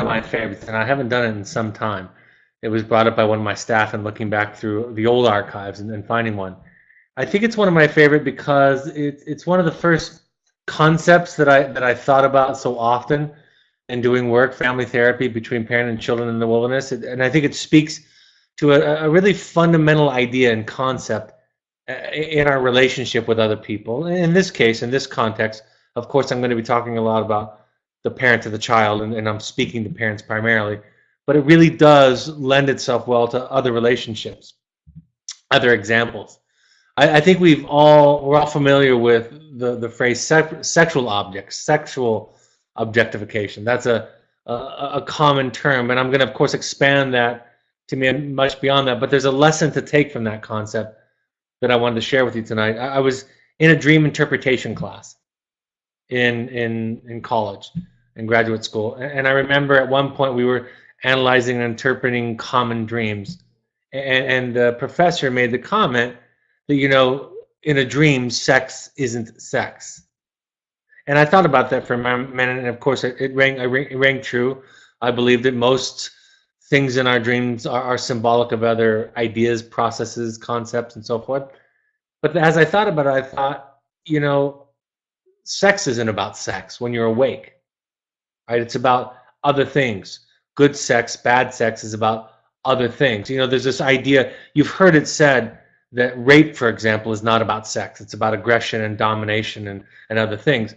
of my favorites, and I haven't done it in some time. It was brought up by one of my staff and looking back through the old archives and finding one. I think it's one of my favorite because it's one of the first concepts that I thought about so often in doing work, family therapy between parent and children in the wilderness. And I think it speaks to a really fundamental idea and concept in our relationship with other people. In this case, in this context, of course, I'm going to be talking a lot about the parent to the child, and I'm speaking to parents primarily, but it really does lend itself well to other relationships, other examples. I think we're all familiar with the phrase sexual objects, sexual objectification. That's a common term, and I'm going to, of course, expand that to mean much beyond that. But there's a lesson to take from that concept that I wanted to share with you tonight. I was in a dream interpretation class in college, in graduate school, and I remember at one point we were analyzing and interpreting common dreams, and the professor made the comment that, you know, in a dream, sex isn't sex. And I thought about that for a minute, and of course, it rang true. I believe that most things in our dreams are symbolic of other ideas, processes, concepts, and so forth. But as I thought about it, I thought, you know, sex isn't about sex when you're awake, right? It's about other things. Good sex, bad sex is about other things. You know, there's this idea, you've heard it said, that rape, for example, is not about sex. It's about aggression and domination and other things.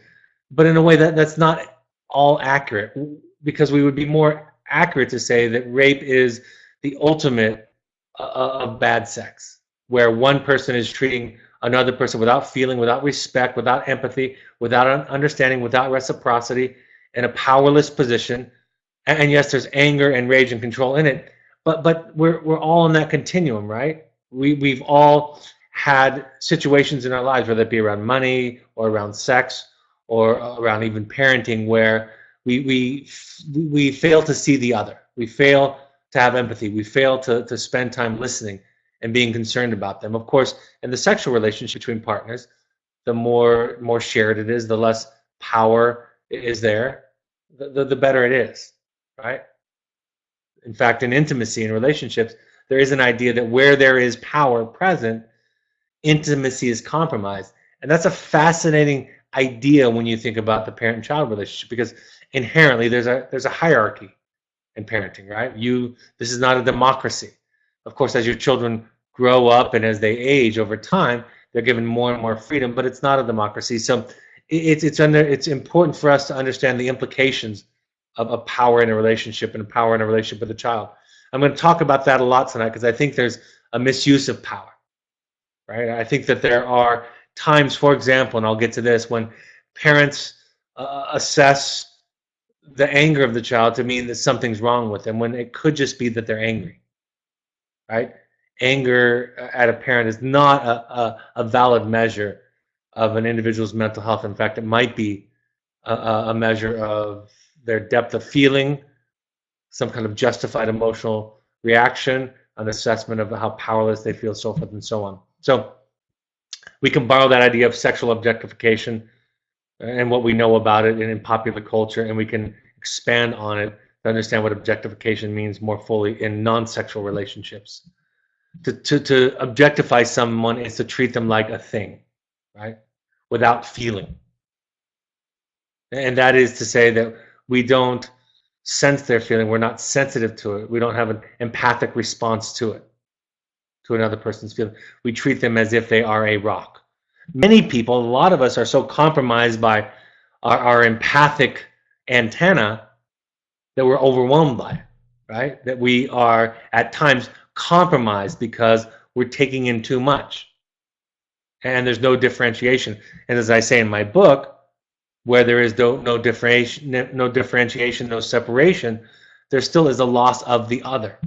But in a way that's not all accurate, because we would be more accurate to say that rape is the ultimate of bad sex, where one person is treating another person without feeling, without respect, without empathy, without understanding, without reciprocity, in a powerless position. And yes, there's anger and rage and control in it, but we're all in that continuum, right? We've all had situations in our lives, whether it be around money or around sex or around even parenting, where we fail to see the other. We fail to have empathy. We fail to spend time listening and being concerned about them. Of course, in the sexual relationship between partners, the more shared it is, the less power is there, the better it is, right? In fact, in intimacy and relationships, there is an idea that where there is power present, intimacy is compromised. And that's a fascinating idea when you think about the parent and child relationship, because inherently there's a hierarchy in parenting, right? This is not a democracy. Of course, as your children grow up and as they age over time, they're given more and more freedom, but it's not a democracy. So it's important for us to understand the implications of power in a relationship and power in a relationship with a child. I'm going to talk about that a lot tonight because I think there's a misuse of power, right? I think that there are times, for example, and I'll get to this, when parents assess the anger of the child to mean that something's wrong with them, when it could just be that they're angry, right? Anger at a parent is not a valid measure of an individual's mental health. In fact, it might be a measure of their depth of feeling, some kind of justified emotional reaction, an assessment of how powerless they feel, so forth and so on. So we can borrow that idea of sexual objectification and what we know about it in popular culture, and we can expand on it to understand what objectification means more fully in non-sexual relationships. To objectify someone is to treat them like a thing, right? Without feeling. And that is to say that we don't sense their feeling, we're not sensitive to it, we don't have an empathic response to it, to another person's feeling. We treat them as if they are a rock. Many people, a lot of us, are so compromised by our empathic antenna that we're overwhelmed by it, right? That we are at times compromised because we're taking in too much. And there's no differentiation. And as I say in my book, where there is no differentiation, no separation, there still is a loss of the other.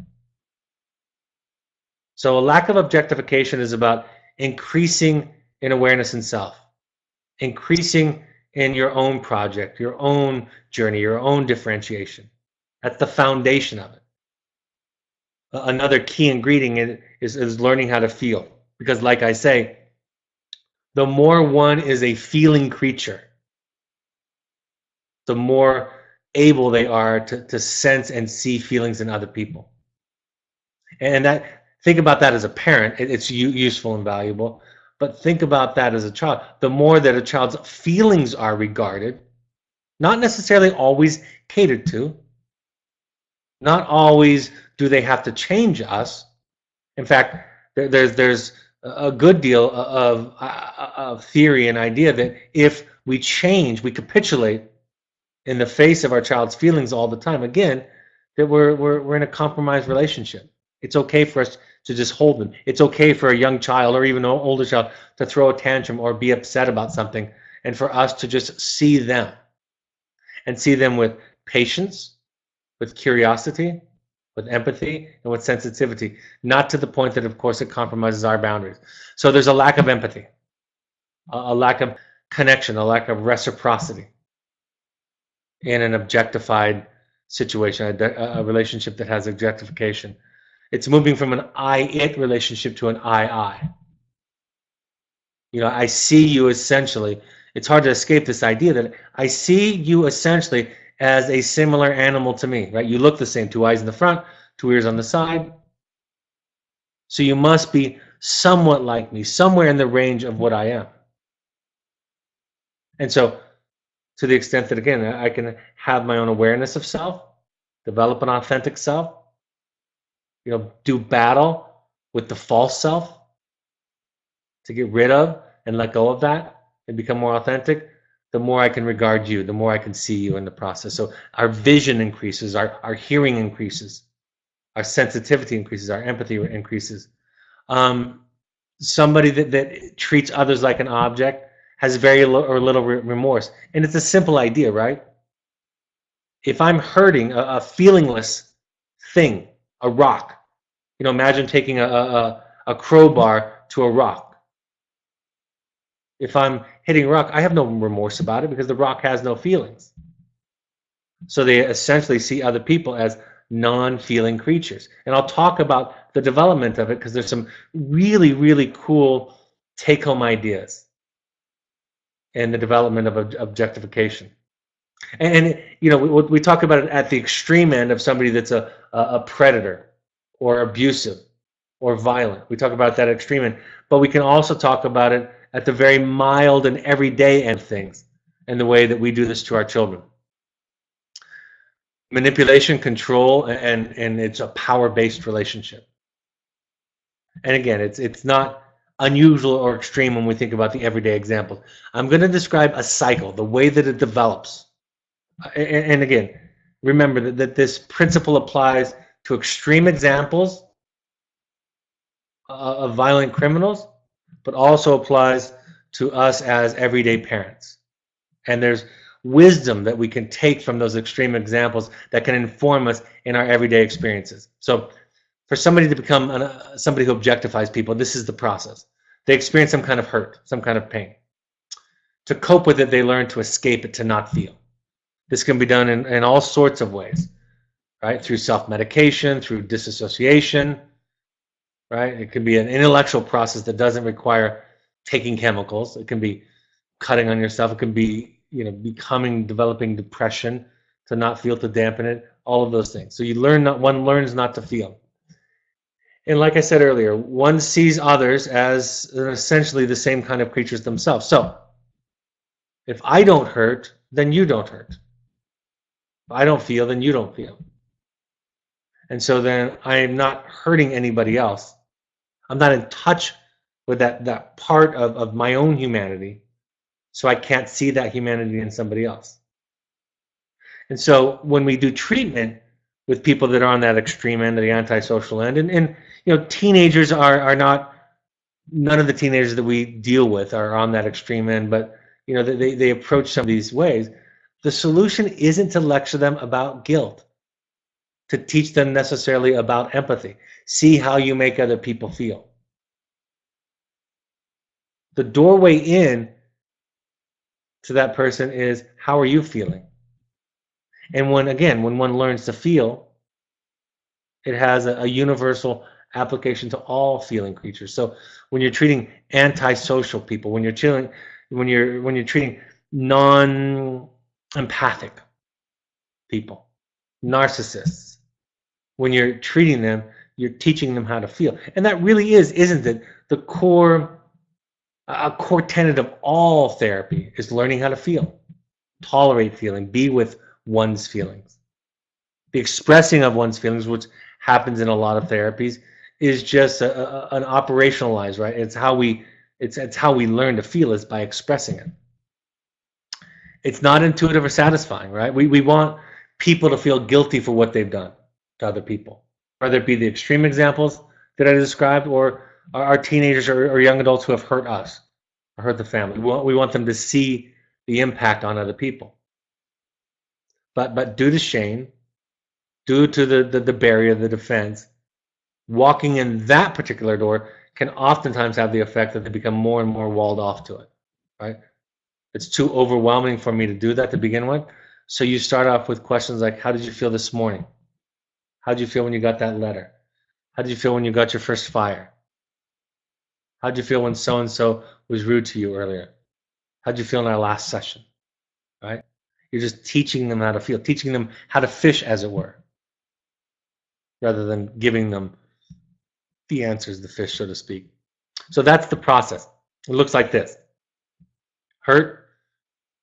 So a lack of objectification is about increasing in awareness in self, increasing in your own project, your own journey, your own differentiation. That's the foundation of it. Another key ingredient is learning how to feel. Because like I say, the more one is a feeling creature, the more able they are to sense and see feelings in other people. And think about that as a parent, it's useful and valuable. But think about that as a child. The more that a child's feelings are regarded, not necessarily always catered to, not always do they have to change us. In fact, there's a good deal of theory and idea that if we change, we capitulate in the face of our child's feelings all the time, again, that we're in a compromised relationship. It's okay for us to just hold them. It's okay for a young child or even an older child to throw a tantrum or be upset about something, and for us to just see them and see them with patience, with curiosity, with empathy, and with sensitivity, not to the point that, of course, it compromises our boundaries. So there's a lack of empathy, a lack of connection, a lack of reciprocity in an objectified situation, a relationship that has objectification. It's moving from an I-it relationship to an I-I. You know, I see you essentially. It's hard to escape this idea that I see you essentially as a similar animal to me, right? You look the same, 2 eyes in the front, 2 ears on the side. So you must be somewhat like me, somewhere in the range of what I am. And so, to the extent that, again, I can have my own awareness of self, develop an authentic self, you know, do battle with the false self to get rid of and let go of that and become more authentic, the more I can regard you, the more I can see you in the process. So our vision increases, our hearing increases, our sensitivity increases, our empathy increases. Somebody that treats others like an object has very little remorse. And it's a simple idea, right? If I'm hurting a feelingless thing, a rock, you know, imagine taking a crowbar to a rock. If I'm hitting a rock, I have no remorse about it because the rock has no feelings. So they essentially see other people as non-feeling creatures. And I'll talk about the development of it because there's some really, really cool take-home ideas in the development of objectification. And you know, we talk about it at the extreme end of somebody that's a predator or abusive or violent. We talk about that extreme end. But we can also talk about it at the very mild and everyday end of things, and the way that we do this to our children. Manipulation, control, and it's a power-based relationship. And again, it's not unusual or extreme when we think about the everyday examples. I'm going to describe a cycle, the way that it develops. And again, remember that this principle applies to extreme examples of violent criminals, but also applies to us as everyday parents. And there's wisdom that we can take from those extreme examples that can inform us in our everyday experiences. So for somebody to become somebody who objectifies people, this is the process. They experience some kind of hurt, some kind of pain. To cope with it, they learn to escape it, to not feel. This can be done in all sorts of ways, right? Through self-medication, through disassociation, right? It can be an intellectual process that doesn't require taking chemicals. It can be cutting on yourself. It can be, you know, developing depression, to not feel, to dampen it, all of those things. So one learns not to feel. And like I said earlier, one sees others as essentially the same kind of creatures themselves. So if I don't hurt, then you don't hurt. If I don't feel, then you don't feel. And so then I am not hurting anybody else. I'm not in touch with that part of my own humanity, so I can't see that humanity in somebody else. And so when we do treatment with people that are on that extreme end, the antisocial end, and you know, teenagers are not, none of the teenagers that we deal with are on that extreme end, but you know, they approach some of these ways. The solution isn't to lecture them about guilt, to teach them necessarily about empathy. See how you make other people feel. The doorway in to that person is, how are you feeling? And when one learns to feel, it has a universal application to all feeling creatures. So when you're treating antisocial people, when you're treating non-empathic, people, narcissists. When you're treating them, you're teaching them how to feel. And that really is, isn't it, the core, a core tenet of all therapy is learning how to feel, tolerate feeling, be with one's feelings. The expressing of one's feelings, which happens in a lot of therapies, is just an operationalized, right? It's how we learn to feel, is by expressing it. It's not intuitive or satisfying, right? We want people to feel guilty for what they've done to other people, whether it be the extreme examples that I described, or our teenagers or young adults who have hurt us or hurt the family. We want them to see the impact on other people. But due to shame, due to the barrier, the defense, walking in that particular door can oftentimes have the effect that they become more and more walled off to it, right? It's too overwhelming for me to do that to begin with. So you start off with questions like, how did you feel this morning? How did you feel when you got that letter? How did you feel when you got your first fire? How did you feel when so-and-so was rude to you earlier? How did you feel in our last session, right? You're just teaching them how to feel, teaching them how to fish, as it were, rather than giving them the answers, the fish, so to speak. So that's the process. It looks like this. Hurt,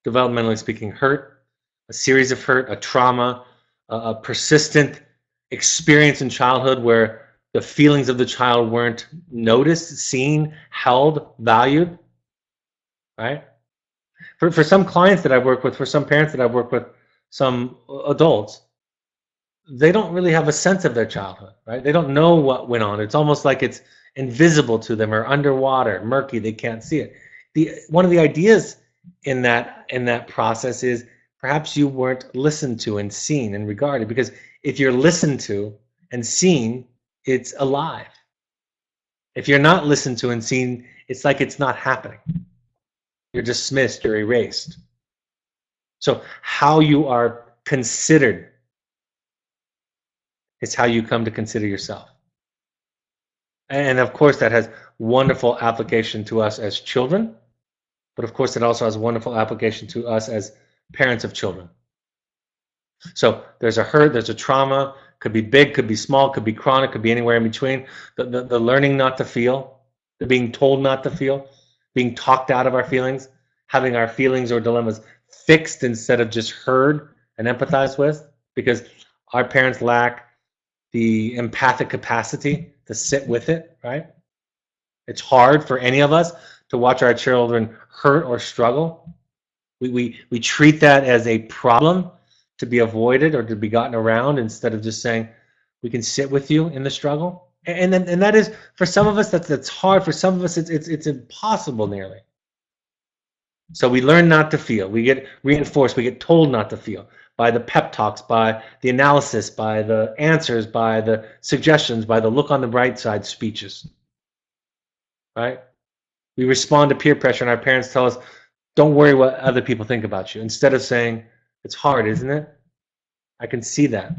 developmentally speaking, hurt, a series of hurt, a trauma, a persistent experience in childhood where the feelings of the child weren't noticed, seen, held, valued, right? For some clients that I've worked with, for some parents that I've worked with, some adults, they don't really have a sense of their childhood, right? They don't know what went on. It's almost like it's invisible to them, or underwater, murky, they can't see it. One of the ideas in that process is perhaps you weren't listened to and seen and regarded, because if you're listened to and seen, it's alive. If you're not listened to and seen, it's like it's not happening. You're dismissed, you're erased. So how you are considered is how you come to consider yourself. And of course, that has wonderful application to us as children, but of course, it also has wonderful application to us as parents of children. So there's a hurt, there's a trauma, could be big, could be small, could be chronic, could be anywhere in between. The learning not to feel, the being told not to feel, being talked out of our feelings, having our feelings or dilemmas fixed instead of just heard and empathized with, because our parents lack the empathic capacity to sit with it, right? It's hard for any of us to watch our children hurt or struggle. We treat that as a problem to be avoided or to be gotten around, instead of just saying, we can sit with you in the struggle. And that is, for some of us, that's hard. For some of us, it's impossible nearly. So we learn not to feel. We get reinforced. We get told not to feel by the pep talks, by the analysis, by the answers, by the suggestions, by the look on the bright side speeches, right? We respond to peer pressure, and our parents tell us, don't worry what other people think about you, instead of saying, it's hard, isn't it? I can see that.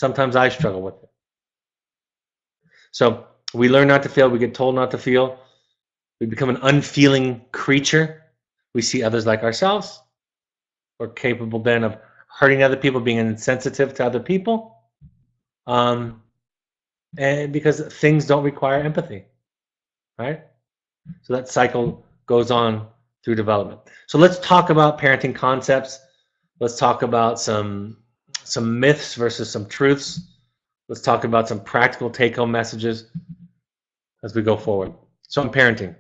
Sometimes I struggle with it. So we learn not to feel. We get told not to feel. We become an unfeeling creature. We see others like ourselves. We're capable then of hurting other people, being insensitive to other people, and because things don't require empathy, right? So that cycle goes on through development. So let's talk about parenting concepts. Let's talk about some myths versus some truths. Let's talk about some practical take-home messages as we go forward. So in parenting,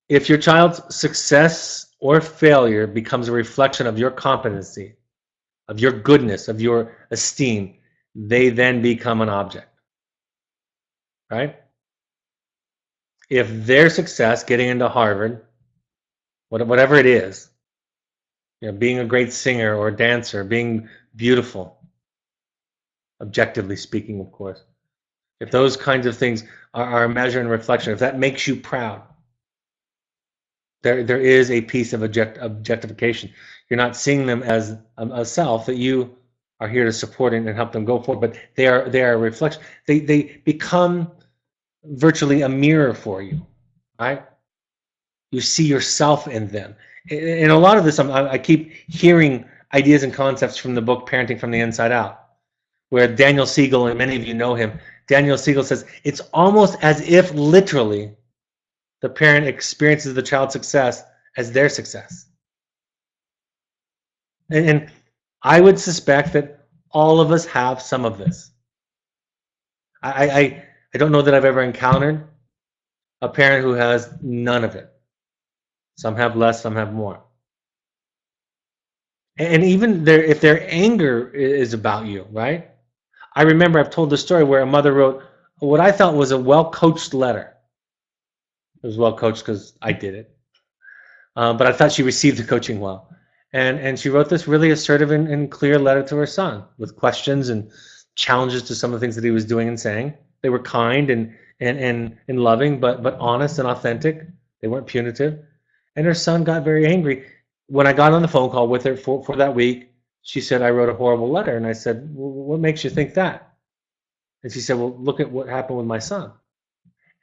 if your child's success or failure becomes a reflection of your competency, of your goodness, of your esteem, they then become an object, right? If their success, getting into Harvard, whatever it is, you know, being a great singer or dancer, being beautiful, objectively speaking, of course, if those kinds of things are a measure and reflection, if that makes you proud, there is a piece of objectification. You're not seeing them as a self that you are here to support and help them go forward, but they are a reflection. They become virtually a mirror for you, right? You see yourself in them. And a lot of this, I keep hearing ideas and concepts from the book Parenting from the Inside Out, where Daniel Siegel, and many of you know him, Daniel Siegel says, it's almost as if literally the parent experiences the child's success as their success. And I would suspect that all of us have some of this. I don't know that I've ever encountered a parent who has none of it. Some have less, some have more. And even if their anger is about you, right? I remember I've told the story where a mother wrote what I thought was a well-coached letter. It was well-coached because I did it. But I thought she received the coaching well. And she wrote this really assertive and clear letter to her son with questions and challenges to some of the things that he was doing and saying. They were kind and loving, but honest and authentic. They weren't punitive. And her son got very angry. When I got on the phone call with her for that week, she said, I wrote a horrible letter. And I said, well, what makes you think that? And she said, well, look at what happened with my son.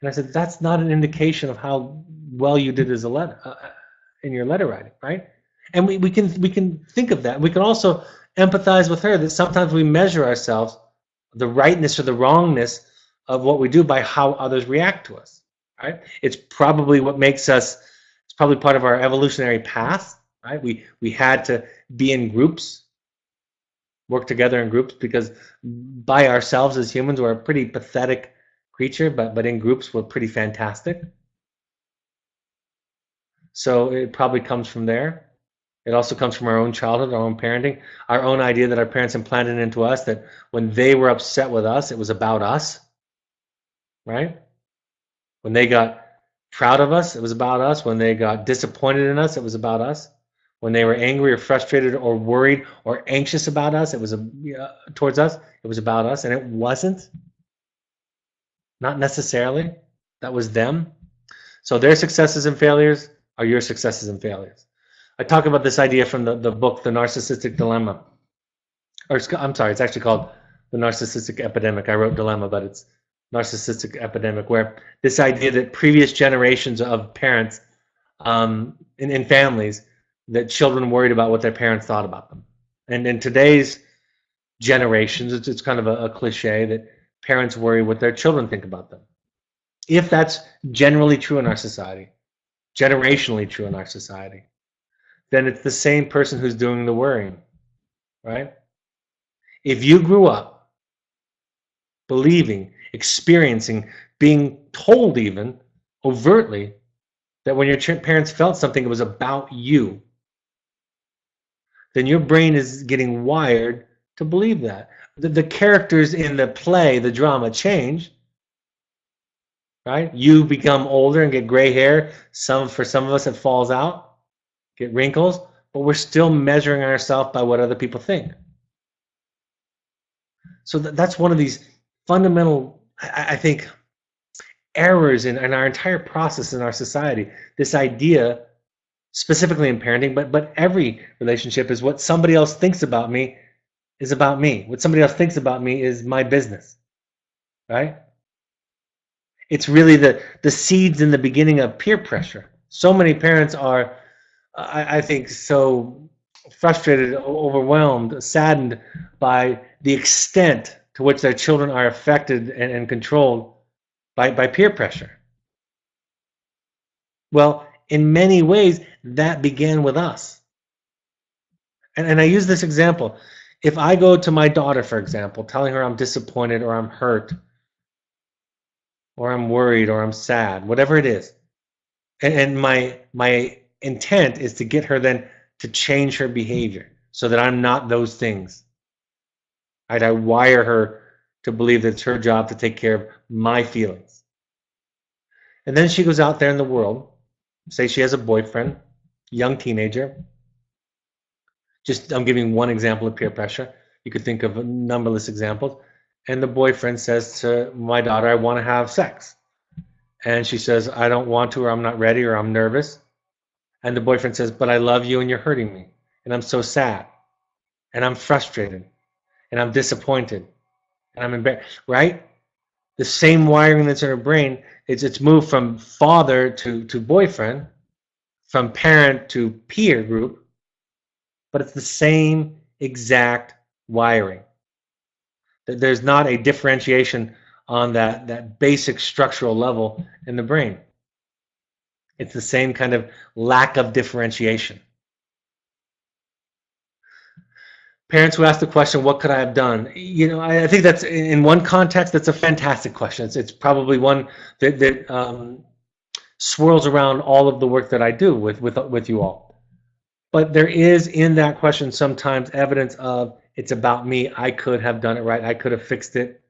And I said, that's not an indication of how well you did as a letter in your letter writing, right? And we can think of that. We can also empathize with her that sometimes we measure ourselves, the rightness or the wrongness of what we do by how others react to us, right? It's probably what makes us, it's probably part of our evolutionary path, right? We had to be in groups, work together in groups, because by ourselves as humans, we're a pretty pathetic creature, but in groups, we're pretty fantastic. So it probably comes from there. It also comes from our own childhood, our own parenting, our own idea that our parents implanted into us that when they were upset with us, it was about us, right? When they got proud of us, it was about us. When they got disappointed in us, it was about us. When they were angry or frustrated or worried or anxious about us, it was towards us, it was about us, and it wasn't. Not necessarily. That was them. So their successes and failures are your successes and failures. I talk about this idea from the book, The Narcissistic Dilemma. Or I'm sorry, it's actually called The Narcissistic Epidemic. I wrote Dilemma, but it's Narcissistic Epidemic, where this idea that previous generations of parents in families, that children worried about what their parents thought about them. And in today's generations, it's kind of a cliche that parents worry what their children think about them. If that's generally true in our society, generationally true in our society, then it's the same person who's doing the worrying, right? If you grew up believing, experiencing, being told even overtly that when your parents felt something, it was about you, then your brain is getting wired to believe that. The characters in the play, the drama, change, right? You become older and get gray hair. For some of us, it falls out. Get wrinkles, but we're still measuring ourselves by what other people think. So that's one of these fundamental, I think, errors in our entire process in our society. This idea, specifically in parenting, but every relationship, is what somebody else thinks about me is about me. What somebody else thinks about me is my business, right? It's really the seeds in the beginning of peer pressure. So many parents are, I think, so frustrated, overwhelmed, saddened by the extent to which their children are affected and controlled by peer pressure. Well, in many ways, that began with us. And I use this example. If I go to my daughter, for example, telling her I'm disappointed or I'm hurt or I'm worried or I'm sad, whatever it is, and my intent is to get her then to change her behavior so that I'm not those things. Right? I wire her to believe that it's her job to take care of my feelings. And then she goes out there in the world, say she has a boyfriend, young teenager. I'm giving one example of peer pressure. You could think of numberless examples. And the boyfriend says to my daughter, I want to have sex. And she says, I don't want to, or I'm not ready, or I'm nervous. And the boyfriend says, but I love you and you're hurting me. And I'm so sad. And I'm frustrated. And I'm disappointed. And I'm embarrassed, right? The same wiring that's in her brain, it's moved from father to boyfriend, from parent to peer group, but it's the same exact wiring. There's not a differentiation on that basic structural level in the brain. It's the same kind of lack of differentiation. Parents who ask the question, what could I have done? You know, I think that's, in one context, that's a fantastic question. It's probably one that swirls around all of the work that I do with you all. But there is in that question sometimes evidence of, it's about me, I could have done it right, I could have fixed it,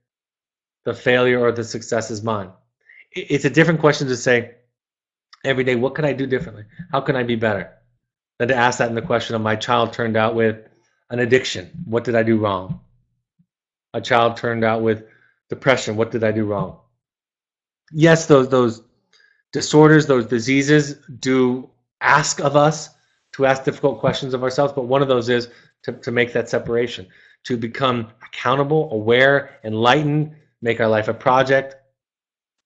the failure or the success is mine. It's a different question to say every day, what could I do differently? How can I be better? Than to ask that in the question of, my child turned out with an addiction, what did I do wrong? A child turned out with depression, what did I do wrong? Yes, those disorders, those diseases do ask of us to ask difficult questions of ourselves, but one of those is to make that separation, to become accountable, aware, enlightened, make our life a project,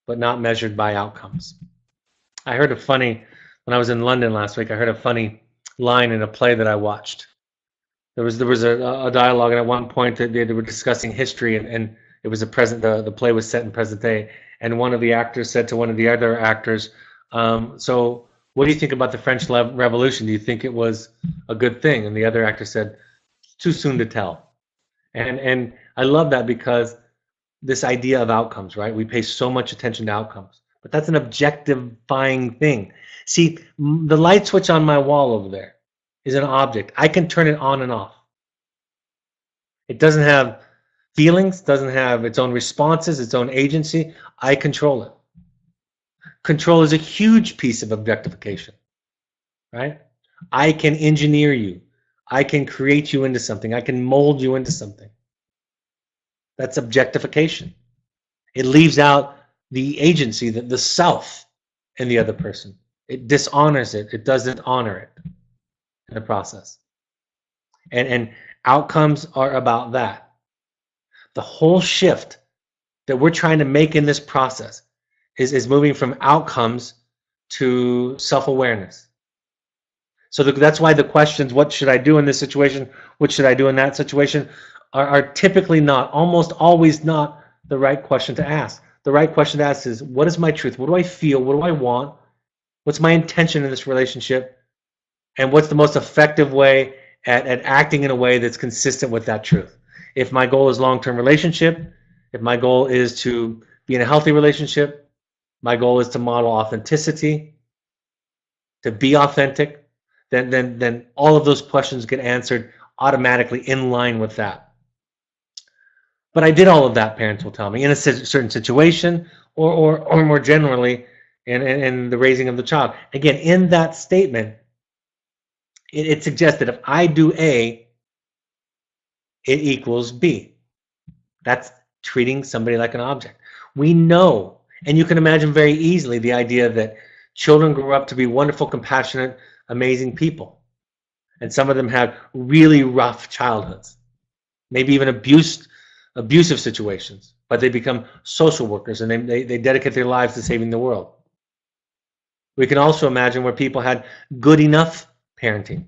but not measured by outcomes. I heard a funny, when I was in London last week, I heard a funny line in a play that I watched. There was a dialogue, and at one point they were discussing history, and it was the play was set in present day, and one of the actors said to one of the other actors, so what do you think about the French Revolution? Do you think it was a good thing? And the other actor said, too soon to tell. And I love that, because this idea of outcomes, right? We pay so much attention to outcomes, but that's an objectifying thing. See, the light switch on my wall over there is an object. I can turn it on and off. It doesn't have feelings, doesn't have its own responses, its own agency. I control it. Control is a huge piece of objectification, right? I can engineer you. I can create you into something. I can mold you into something. That's objectification. It leaves out the agency, the self in the other person. It dishonors it. It doesn't honor it in the process. And outcomes are about that. The whole shift that we're trying to make in this process is moving from outcomes to self-awareness. So that's why the questions, what should I do in this situation, what should I do in that situation, are typically not, almost always not, the right question to ask. The right question to ask is, what is my truth? What do I feel? What do I want? What's my intention in this relationship? And what's the most effective way at acting in a way that's consistent with that truth? If my goal is long-term relationship, if my goal is to be in a healthy relationship, my goal is to model authenticity, to be authentic, then all of those questions get answered automatically in line with that. But I did all of that, parents will tell me, in a certain situation, or more generally in the raising of the child. Again, in that statement, it suggests that if I do A, it equals B. That's treating somebody like an object. We know, and you can imagine very easily the idea that children grow up to be wonderful, compassionate, amazing people. And some of them have really rough childhoods, maybe even abusive situations, but they become social workers and they dedicate their lives to saving the world. We can also imagine where people had good enough parenting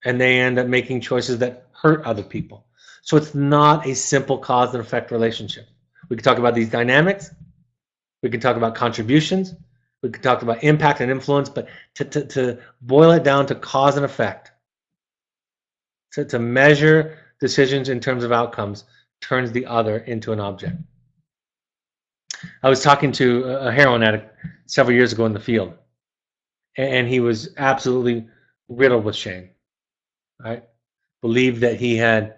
and they end up making choices that hurt other people. So it's not a simple cause and effect relationship. We can talk about these dynamics. We can talk about contributions. We can talk about impact and influence, but to boil it down to cause and effect, to measure decisions in terms of outcomes, turns the other into an object. I was talking to a heroin addict several years ago in the field, and he was absolutely riddled with shame, right? Believed that he had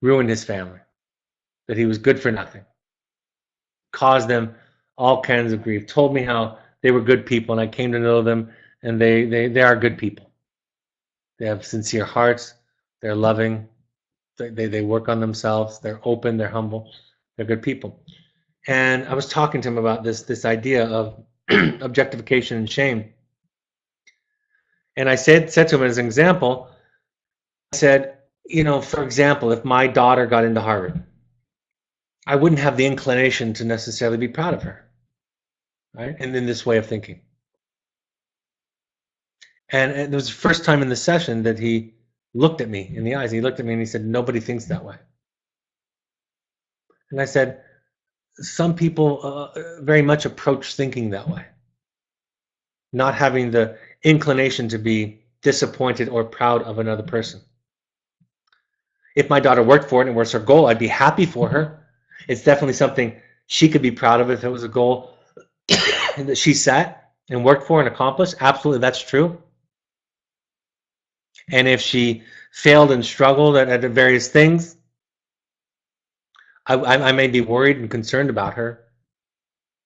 ruined his family, that he was good for nothing, caused them all kinds of grief, told me how they were good people, and I came to know them, and they are good people. They have sincere hearts, they're loving, they work on themselves, they're open, they're humble, they're good people. And I was talking to him about this idea of objectification and shame. And I said to him as an example, I said, you know, for example, if my daughter got into Harvard, I wouldn't have the inclination to necessarily be proud of her, right? And in this way of thinking. And it was the first time in the session that he looked at me in the eyes. He looked at me and he said, "Nobody thinks that way." And I said, "Some people very much approach thinking that way, not having the inclination to be disappointed or proud of another person. If my daughter worked for it and it was her goal, I'd be happy for her. It's definitely something she could be proud of if it was a goal that she set and worked for and accomplished. Absolutely, that's true. And if she failed and struggled at various things, I may be worried and concerned about her,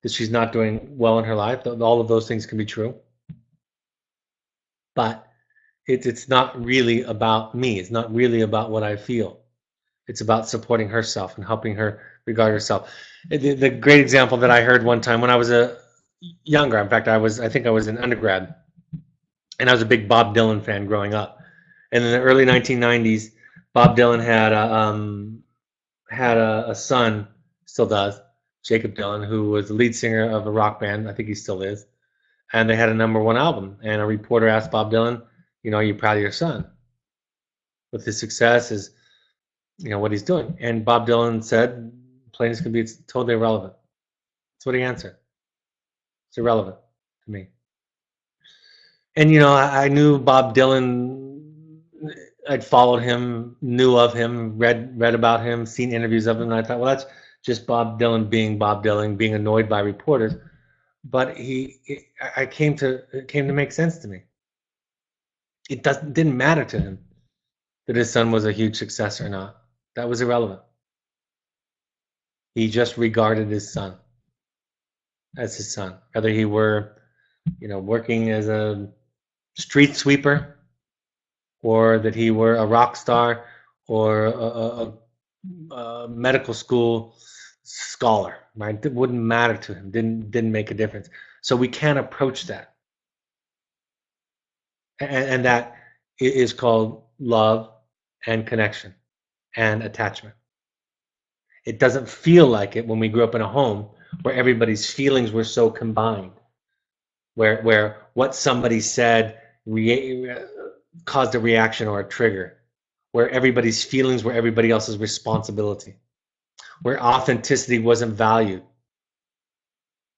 that she's not doing well in her life. All of those things can be true. But it's not really about me. It's not really about what I feel. It's about supporting herself and helping her regard herself." The great example that I heard one time when I was younger, in fact, I think I was in undergrad, and I was a big Bob Dylan fan growing up. And in the early 1990s, Bob Dylan had a son, still does, Jacob Dylan, who was the lead singer of a rock band. I think he still is. And they had a #1 album. And a reporter asked Bob Dylan, "Are you proud of your son with his success? Is what he's doing?" And Bob Dylan said, plain as could be, "It's totally irrelevant." That's what he answered. "It's irrelevant to me." And I knew Bob Dylan. I'd followed him, knew of him, read about him, seen interviews of him, and I thought, well, that's just Bob Dylan, being annoyed by reporters. But it came to make sense to me. It didn't matter to him that his son was a huge success or not. That was irrelevant. He just regarded his son as his son, whether he were, working as a street sweeper, or that he were a rock star, or a medical school scholar, right? It wouldn't matter to him. Didn't make a difference. So we can't approach that, and that is called love and connection and attachment. It doesn't feel like it when we grew up in a home where everybody's feelings were so combined, where what somebody said caused a reaction or a trigger, where everybody's feelings were everybody else's responsibility, where authenticity wasn't valued,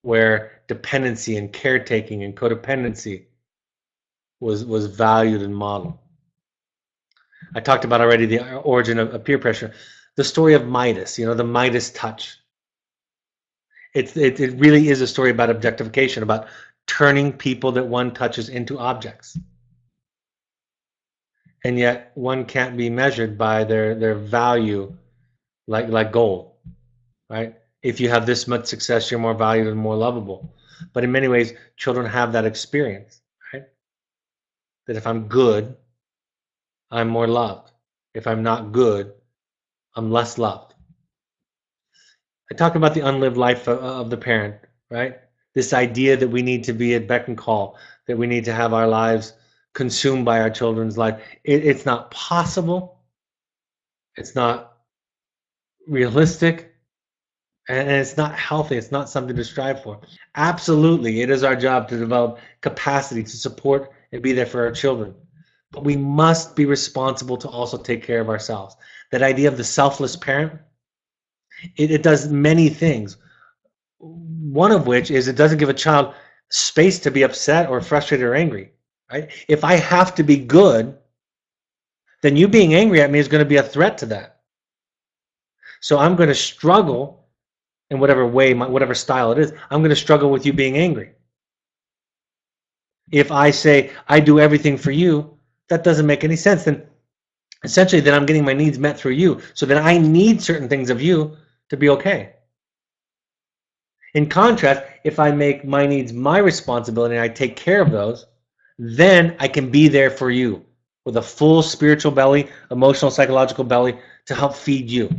where dependency and caretaking and codependency was valued and modeled. I talked about already the origin of peer pressure. The story of Midas, the Midas touch. It really is a story about objectification, about turning people that one touches into objects. And yet one can't be measured by their value like gold, right? If you have this much success, you're more valued and more lovable. But in many ways, children have that experience, right? That if I'm good, I'm more loved. If I'm not good, I'm less loved. I talk about the unlived life of the parent, right? This idea that we need to be at beck and call, that we need to have our lives consumed by our children's life. It's not possible. It's not realistic. And it's not healthy. It's not something to strive for. Absolutely, it is our job to develop capacity to support and be there for our children. But we must be responsible to also take care of ourselves. That idea of the selfless parent, it does many things. One of which is it doesn't give a child space to be upset or frustrated or angry. Right? If I have to be good, then you being angry at me is going to be a threat to that. So I'm going to struggle in whatever way, whatever style it is. I'm going to struggle with you being angry. If I say I do everything for you, that doesn't make any sense. Then essentially, then I'm getting my needs met through you. So then I need certain things of you to be okay. In contrast, if I make my needs my responsibility and I take care of those, then I can be there for you with a full spiritual belly, emotional, psychological belly to help feed you.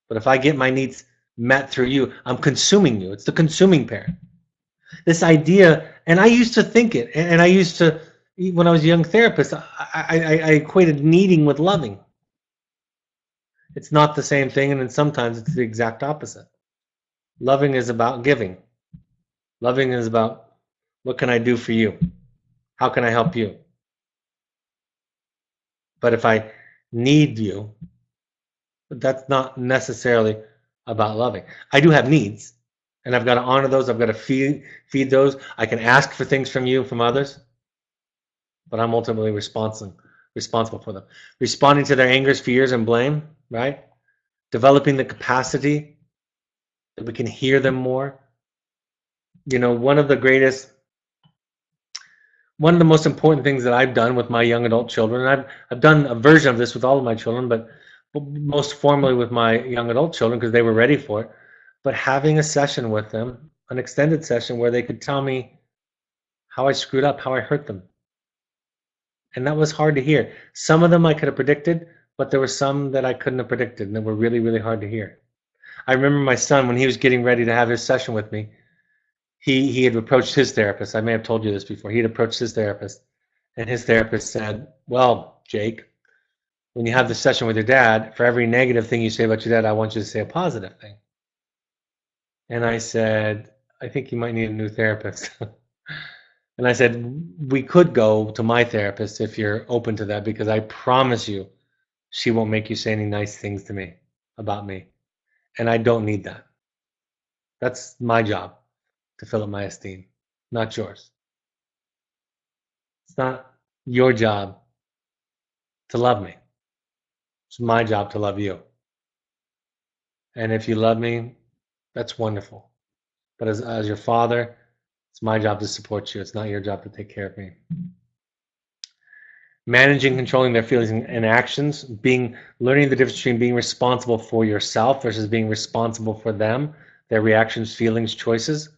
But if I get my needs met through you, I'm consuming you. It's the consuming parent. This idea, and I used to think it, and I used to, when I was a young therapist, I equated needing with loving. It's not the same thing, and then sometimes it's the exact opposite. Loving is about giving. Loving is about what can I do for you? How can I help you? But if I need you, that's not necessarily about loving. I do have needs, and I've got to honor those. I've got to feed those. I can ask for things from you, from others, but I'm ultimately responsible for them. Responding to their angers, fears, and blame, right? Developing the capacity that we can hear them more. You know, one of the most important things that I've done with my young adult children, and I've done a version of this with all of my children, but most formally with my young adult children because they were ready for it, but having a session with them, an extended session where they could tell me how I screwed up, how I hurt them. And that was hard to hear. Some of them I could have predicted, but there were some that I couldn't have predicted, and they were really, really hard to hear. I remember my son, when he was getting ready to have his session with me, he had approached his therapist. I may have told you this before. He had approached his therapist, and his therapist said, well, Jake, when you have the session with your dad, for every negative thing you say about your dad, I want you to say a positive thing. And I said, I think you might need a new therapist. And I said, we could go to my therapist if you're open to that, because I promise you, she won't make you say any nice things to me about me. And I don't need that. That's my job, to fill up my esteem, not yours. It's not your job to love me. It's my job to love you. And if you love me, that's wonderful. But as your father, it's my job to support you. It's not your job to take care of me. Managing, controlling their feelings and actions, learning the difference between being responsible for yourself versus being responsible for them, their reactions, feelings, choices.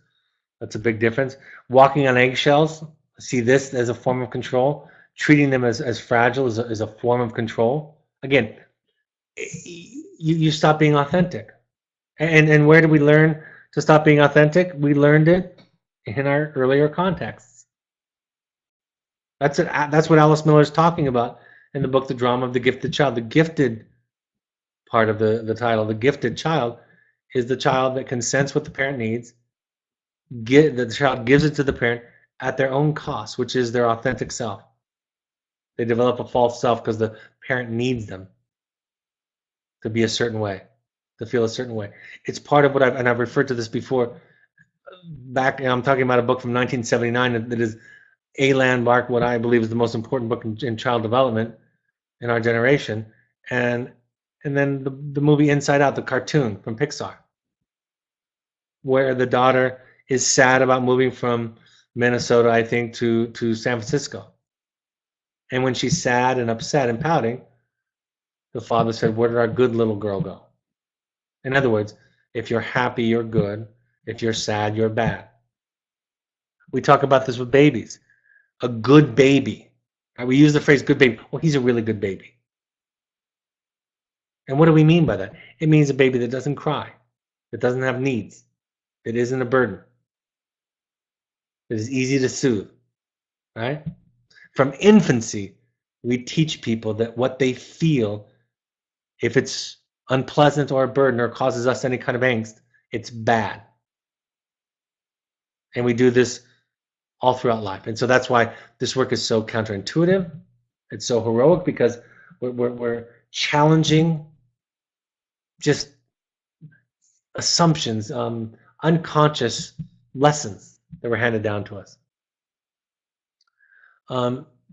That's a big difference. Walking on eggshells, see this as a form of control. Treating them as fragile is a form of control. Again, you stop being authentic. And where did we learn to stop being authentic? We learned it in our earlier contexts. That's what Alice Miller is talking about in the book, The Drama of the Gifted Child. The gifted part of the title, the gifted child, is the child that can sense what the parent needs, the child gives it to the parent at their own cost, which is their authentic self. They develop a false self because the parent needs them to be a certain way, to feel a certain way. It's part of what I've referred to this before. I'm talking about a book from 1979 that is a landmark, what I believe is the most important book in child development in our generation, and then the movie Inside Out, the cartoon from Pixar, where the daughter is sad about moving from Minnesota, I think, to San Francisco. And when she's sad and upset and pouting, the father said, where did our good little girl go? In other words, if you're happy, you're good. If you're sad, you're bad. We talk about this with babies. A good baby. We use the phrase good baby. Well, he's a really good baby. And what do we mean by that? It means a baby that doesn't cry, that doesn't have needs, that isn't a burden, that is easy to soothe, right? From infancy, we teach people that what they feel, if it's unpleasant or a burden or causes us any kind of angst, it's bad. And we do this all throughout life. And so that's why this work is so counterintuitive. It's so heroic, because we're challenging just assumptions, unconscious lessons that were handed down to us.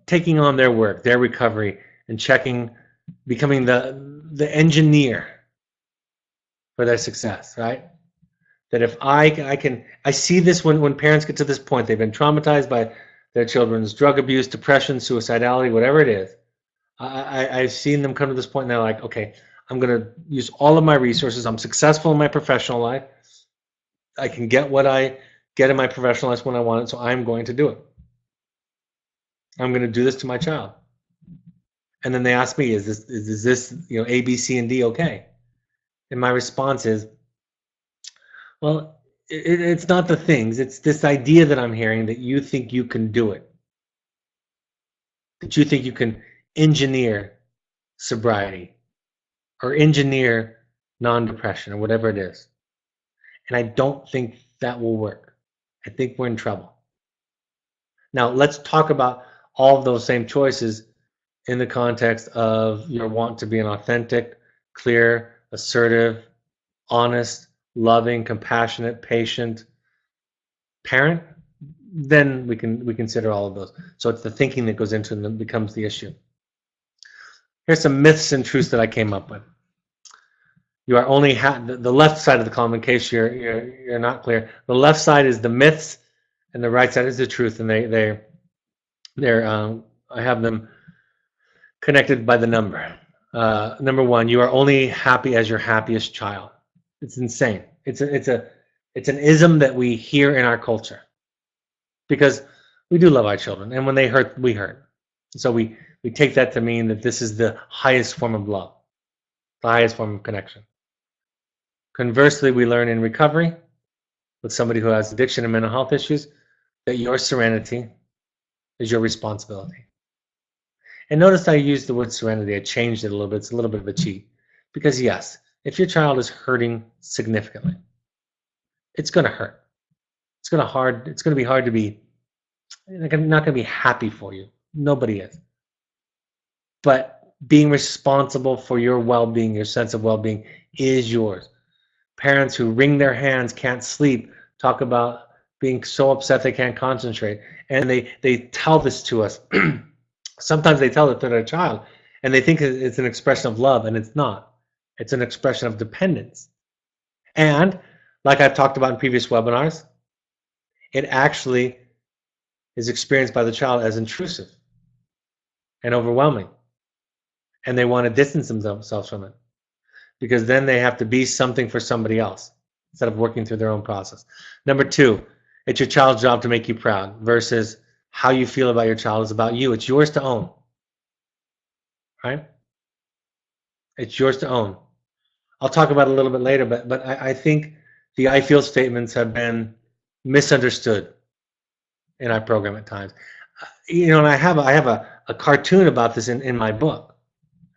Taking on their work, their recovery, and becoming the engineer for their success, right? That if I see this when parents get to this point, they've been traumatized by their children's drug abuse, depression, suicidality, whatever it is. I've seen them come to this point and they're like, okay, I'm going to use all of my resources. I'm successful in my professional life. I can get what I get in my professional life when I want it, so I'm going to do it. I'm going to do this to my child. And then they ask me, is this A, B, C, and D okay? And my response is, well, it's not the things. It's this idea that I'm hearing that you think you can do it. That you think you can engineer sobriety or engineer non-depression or whatever it is. And I don't think that will work. I think we're in trouble. Now, let's talk about all of those same choices in the context of your want to be an authentic, clear, assertive, honest, loving, compassionate, patient parent. Then we consider all of those. So it's the thinking that goes into it and becomes the issue. Here's some myths and truths that I came up with. You are only the left side of the column, in case you're not clear. The left side is the myths, and the right side is the truth. And I have them connected by the number. Number one, you are only happy as your happiest child. It's insane. It's an ism that we hear in our culture, because we do love our children, and when they hurt, we hurt. So we take that to mean that this is the highest form of love, the highest form of connection. Conversely, we learn in recovery with somebody who has addiction and mental health issues that your serenity is your responsibility. And notice I used the word serenity. I changed it a little bit. It's a little bit of a cheat. Because yes, if your child is hurting significantly, it's going to hurt. It's going to be hard to be, not going to be happy for you. Nobody is. But being responsible for your well-being, your sense of well-being, is yours. Parents who wring their hands, can't sleep, talk about being so upset they can't concentrate. And they tell this to us. Sometimes they tell it to their child, and they think it's an expression of love, and it's not. It's an expression of dependence. And like I've talked about in previous webinars, it actually is experienced by the child as intrusive and overwhelming. And they want to distance themselves from it, because then they have to be something for somebody else instead of working through their own process. Number two, it's your child's job to make you proud, versus how you feel about your child is about you. It's yours to own, right? It's yours to own. I'll talk about it a little bit later, but I think the I feel statements have been misunderstood in our program at times. You know, and I have a cartoon about this in my book,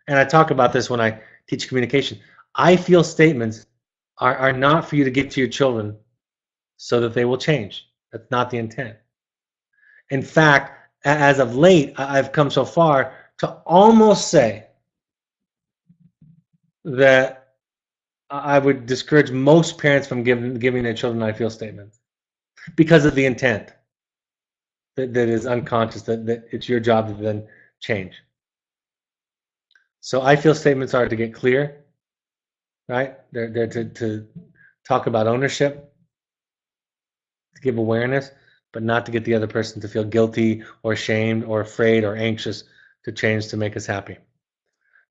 and I talk about this when I teach communication. I feel statements are not for you to give to your children so that they will change. That's not the intent. In fact, as of late, I've come so far to almost say that I would discourage most parents from giving their children I feel statements, because of the intent that is unconscious, that it's your job to then change. So I feel statements are to get clear, right? They're to talk about ownership, to give awareness, but not to get the other person to feel guilty or ashamed or afraid or anxious to change to make us happy.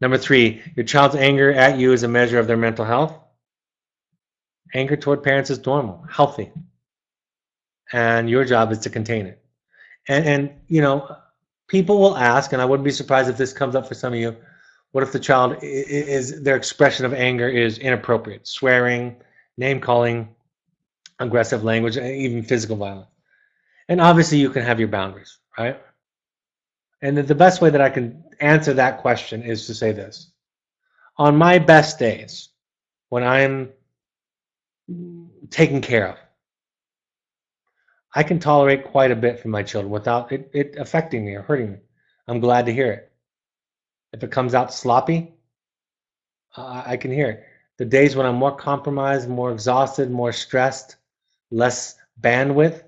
Number three, your child's anger at you is a measure of their mental health. Anger toward parents is normal, healthy. And your job is to contain it. And you know, people will ask, and I wouldn't be surprised if this comes up for some of you, what if the child their expression of anger is inappropriate? Swearing, name calling, aggressive language, even physical violence. And obviously you can have your boundaries, right? And the best way that I can answer that question is to say this. On my best days, when I'm taken care of, I can tolerate quite a bit from my children without it affecting me or hurting me. I'm glad to hear it. If it comes out sloppy, I can hear it. The days when I'm more compromised, more exhausted, more stressed, less bandwidth,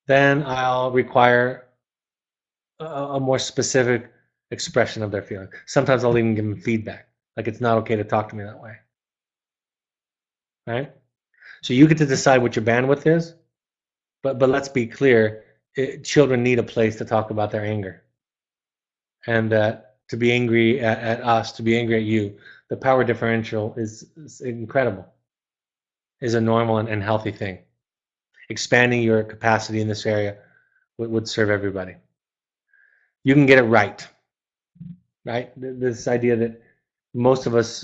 then I'll require a more specific expression of their feeling. Sometimes I'll even give them feedback, like it's not okay to talk to me that way. Right? So you get to decide what your bandwidth is, but let's be clear, children need a place to talk about their anger. And to be angry at us, to be angry at you, the power differential is incredible, is a normal and healthy thing. Expanding your capacity in this area would serve everybody. You can get it right, right? This idea that most of us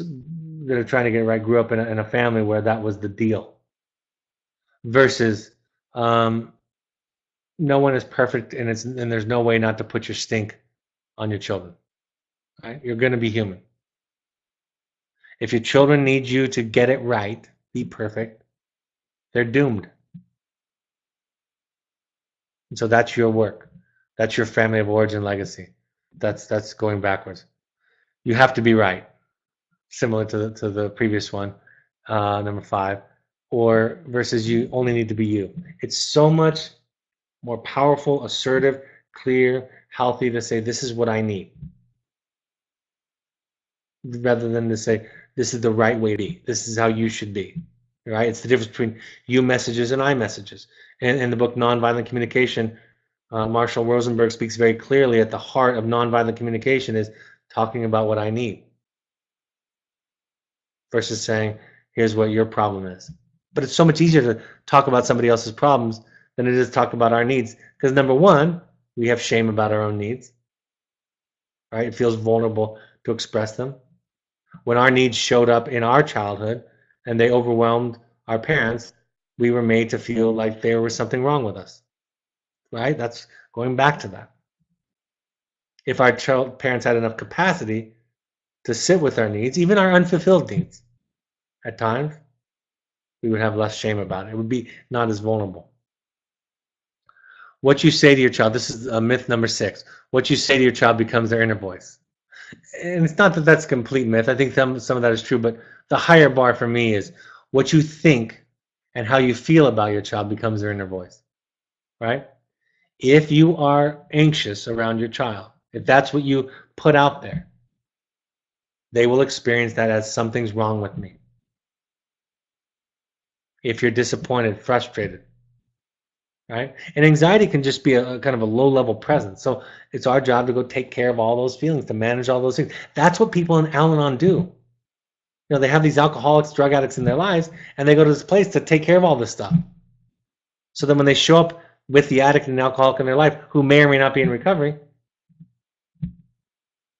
that are trying to get it right grew up in a family where that was the deal, versus no one is perfect, and there's no way not to put your stink on your children. Right? You're going to be human. If your children need you to get it right, be perfect, they're doomed. And so that's your work. That's your family of origin legacy. That's going backwards. You have to be right, similar to the previous one, number 5, or versus you only need to be you. It's so much more powerful, assertive, clear, healthy to say, this is what I need, rather than to say, this is the right way to be. This is how you should be. Right? It's the difference between you messages and I messages. And in the book Nonviolent Communication, Marshall Rosenberg speaks very clearly at the heart of nonviolent communication is talking about what I need versus saying, here's what your problem is. But it's so much easier to talk about somebody else's problems than it is to talk about our needs. Because number one, we have shame about our own needs. Right? It feels vulnerable to express them. When our needs showed up in our childhood and they overwhelmed our parents, we were made to feel like there was something wrong with us. Right? That's going back to that. If our parents had enough capacity to sit with our needs, even our unfulfilled needs, at times, we would have less shame about it. It would be not as vulnerable. What you say to your child, this is myth number 6. What you say to your child becomes their inner voice. And it's not that that's a complete myth. I think some of that is true, but the higher bar for me is what you think and how you feel about your child becomes their inner voice, right? If you are anxious around your child, if that's what you put out there, they will experience that as something's wrong with me. If you're disappointed, frustrated, right? And anxiety can just be a kind of a low-level presence. So it's our job to go take care of all those feelings, to manage all those things. That's what people in Al-Anon do. You know, they have these alcoholics, drug addicts in their lives, and they go to this place to take care of all this stuff. So then when they show up with the addict and the alcoholic in their life, who may or may not be in recovery,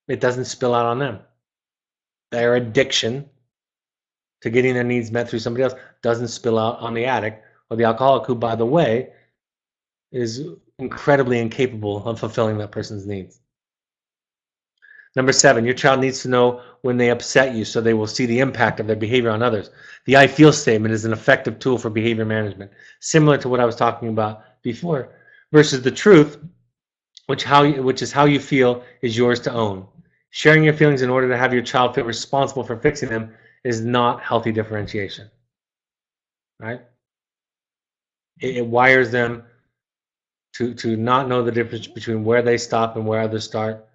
it doesn't spill out on them. Their addiction to getting their needs met through somebody else doesn't spill out on the addict or the alcoholic, who, by the way, is incredibly incapable of fulfilling that person's needs. Number 7, your child needs to know when they upset you so they will see the impact of their behavior on others. The I feel statement is an effective tool for behavior management, similar to what I was talking about before, versus the truth, which is how you feel is yours to own. Sharing your feelings in order to have your child feel responsible for fixing them is not healthy differentiation, right? It wires them to not know the difference between where they stop and where others start.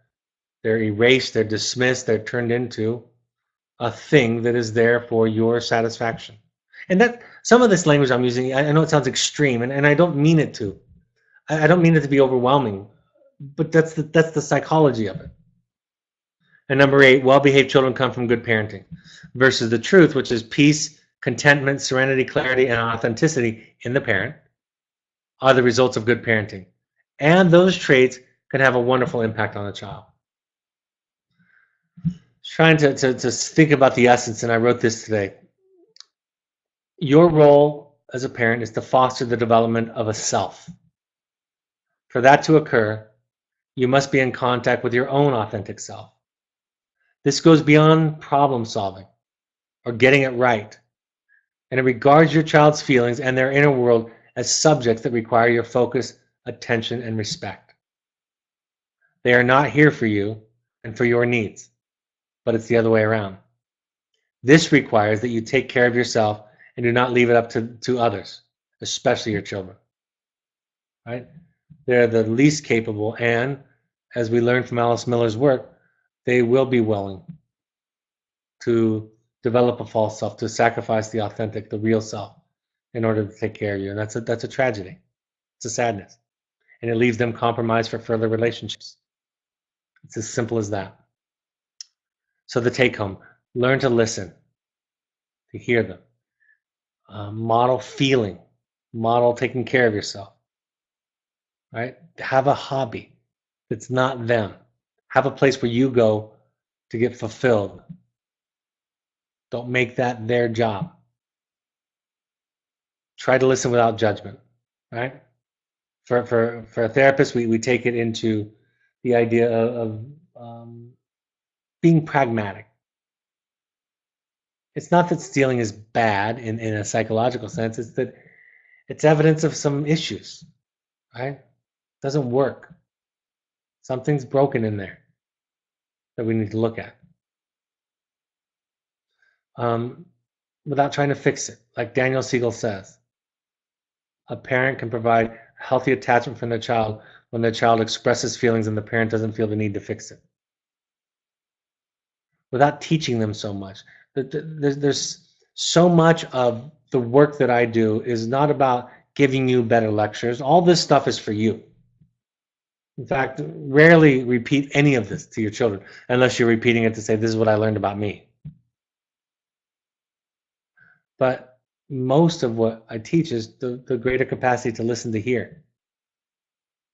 They're erased, they're dismissed, they're turned into a thing that is there for your satisfaction. And that some of this language I'm using, I know it sounds extreme, and I don't mean it to. I don't mean it to be overwhelming, but that's the psychology of it. And number 8, well-behaved children come from good parenting, versus the truth, which is peace, contentment, serenity, clarity, and authenticity in the parent, are the results of good parenting. And those traits can have a wonderful impact on the child. Trying to think about the essence, and I wrote this today. Your role as a parent is to foster the development of a self. For that to occur, you must be in contact with your own authentic self. This goes beyond problem solving or getting it right, and it regards your child's feelings and their inner world as subjects that require your focus, attention, and respect. They are not here for you and for your needs, but it's the other way around. This requires that you take care of yourself and do not leave it up to others, especially your children. Right? They're the least capable, and as we learned from Alice Miller's work, they will be willing to develop a false self, to sacrifice the authentic, the real self, in order to take care of you. And that's a tragedy. It's a sadness. And it leaves them compromised for further relationships. It's as simple as that. So the take home, learn to listen, to hear them. Model feeling, model taking care of yourself, right? Have a hobby that's not them. Have a place where you go to get fulfilled. Don't make that their job. Try to listen without judgment, right? For a therapist, we take it into the idea of being pragmatic. It's not that stealing is bad in a psychological sense. It's that it's evidence of some issues, right? Doesn't work. Something's broken in there that we need to look at. Without trying to fix it. Like Daniel Siegel says, a parent can provide healthy attachment from their child when their child expresses feelings and the parent doesn't feel the need to fix it. Without teaching them so much. There's so much of the work that I do is not about giving you better lectures. All this stuff is for you. In fact, rarely repeat any of this to your children unless you're repeating it to say, this is what I learned about me. But most of what I teach is the greater capacity to listen, to hear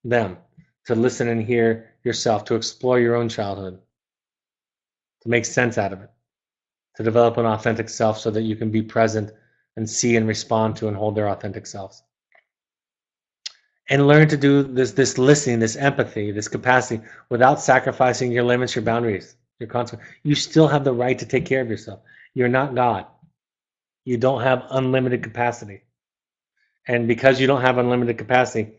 them, to listen and hear yourself, to explore your own childhood, to make sense out of it, to develop an authentic self so that you can be present and see and respond to and hold their authentic selves. And learn to do this listening, this empathy, this capacity without sacrificing your limits, your boundaries, your consequences. You still have the right to take care of yourself. You're not God. You don't have unlimited capacity. And because you don't have unlimited capacity,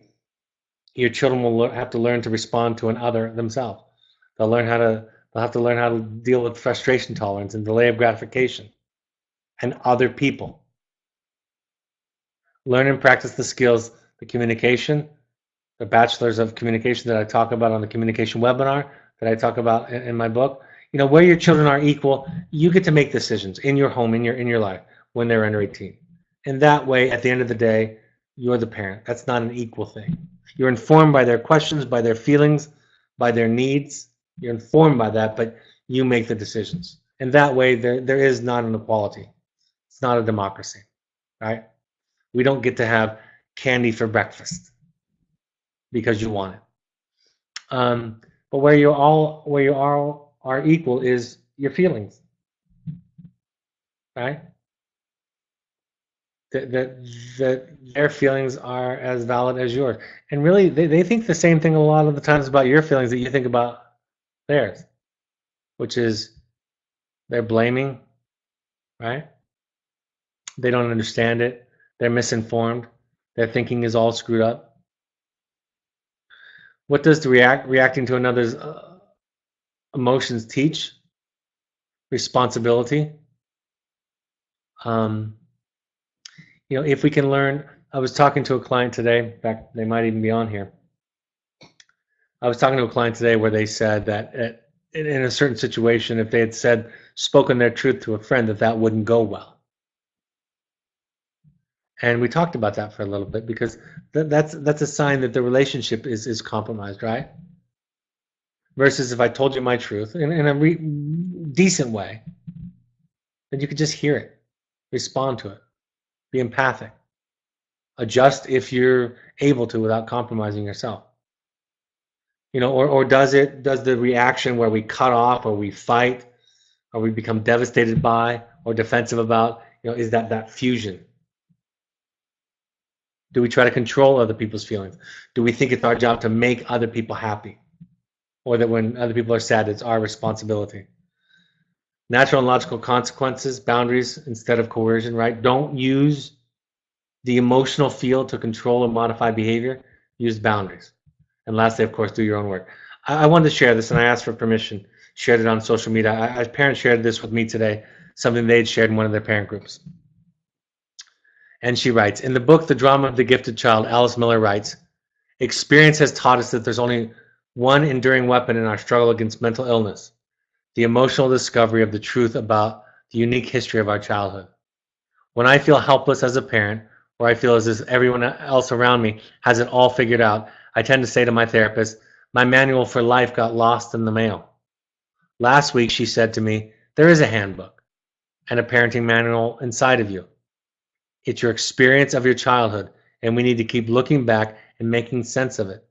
your children will have to learn to respond to an other themselves. They'll have to learn how to deal with frustration tolerance and delay of gratification and other people. Learn and practice the skills, the communication, the bachelors of communication that I talk about on the communication webinar, that I talk about in my book. You know, where your children are equal, you get to make decisions in your home, in your life when they're under 18. And that way, at the end of the day, you're the parent. That's not an equal thing. You're informed by their questions, by their feelings, by their needs. You're informed by that, but you make the decisions. And that way, there is not an equality. It's not a democracy, right? We don't get to have candy for breakfast because you want it. But where you all are equal is your feelings, right? That their feelings are as valid as yours. And really, they think the same thing a lot of the times about your feelings that you think about theirs, which is they're blaming, right? They don't understand it. They're misinformed. Their thinking is all screwed up. What does the reacting to another's emotions teach? Responsibility. You know, if we can learn, I was talking to a client today, in fact, they might even be on here. I was talking to a client today where they said that in a certain situation, if they had spoken their truth to a friend, that wouldn't go well. And we talked about that for a little bit because that's a sign that the relationship is compromised, right? Versus if I told you my truth in a decent way, then you could just hear it, respond to it, be empathic, adjust if you're able to without compromising yourself. You know, or does the reaction where we cut off or we fight or we become devastated by or defensive about, you know, is that fusion? Do we try to control other people's feelings? Do we think it's our job to make other people happy? Or that when other people are sad, it's our responsibility? Natural and logical consequences, boundaries instead of coercion, right? Don't use the emotional field to control or modify behavior. Use boundaries. And lastly, of course, do your own work. I wanted to share this, and I asked for permission. Shared it on social media. A parent shared this with me today, something they'd shared in one of their parent groups. And she writes, in the book, The Drama of the Gifted Child, Alice Miller writes, experience has taught us that there's only one enduring weapon in our struggle against mental illness, the emotional discovery of the truth about the unique history of our childhood. When I feel helpless as a parent, or I feel as if everyone else around me has it all figured out, I tend to say to my therapist, my manual for life got lost in the mail. Last week, she said to me, there is a handbook and a parenting manual inside of you. It's your experience of your childhood, and we need to keep looking back and making sense of it.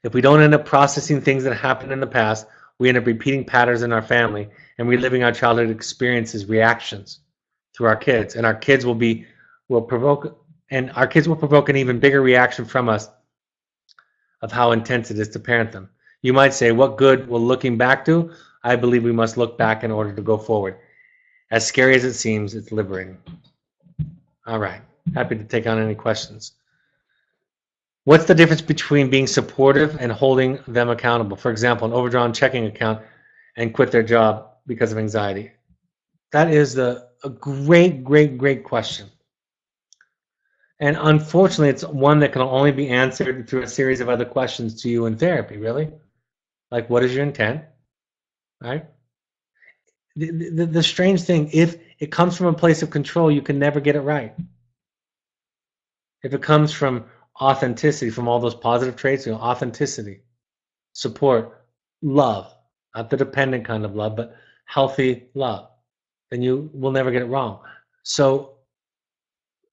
If we don't end up processing things that happened in the past, we end up repeating patterns in our family and reliving our childhood experiences, reactions through our kids, and our kids will provoke an even bigger reaction from us of how intense it is to parent them. You might say, what good will looking back do? I believe we must look back in order to go forward. As scary as it seems, it's liberating. All right. Happy to take on any questions. What's the difference between being supportive and holding them accountable? For example, an overdrawn checking account and quit their job because of anxiety. That is a great, great, great question. And unfortunately, it's one that can only be answered through a series of other questions to you in therapy, really. Like, what is your intent, right? The strange thing, if it comes from a place of control, you can never get it right. If it comes from authenticity, from all those positive traits, authenticity, support, love, not the dependent kind of love, but healthy love, then you will never get it wrong. So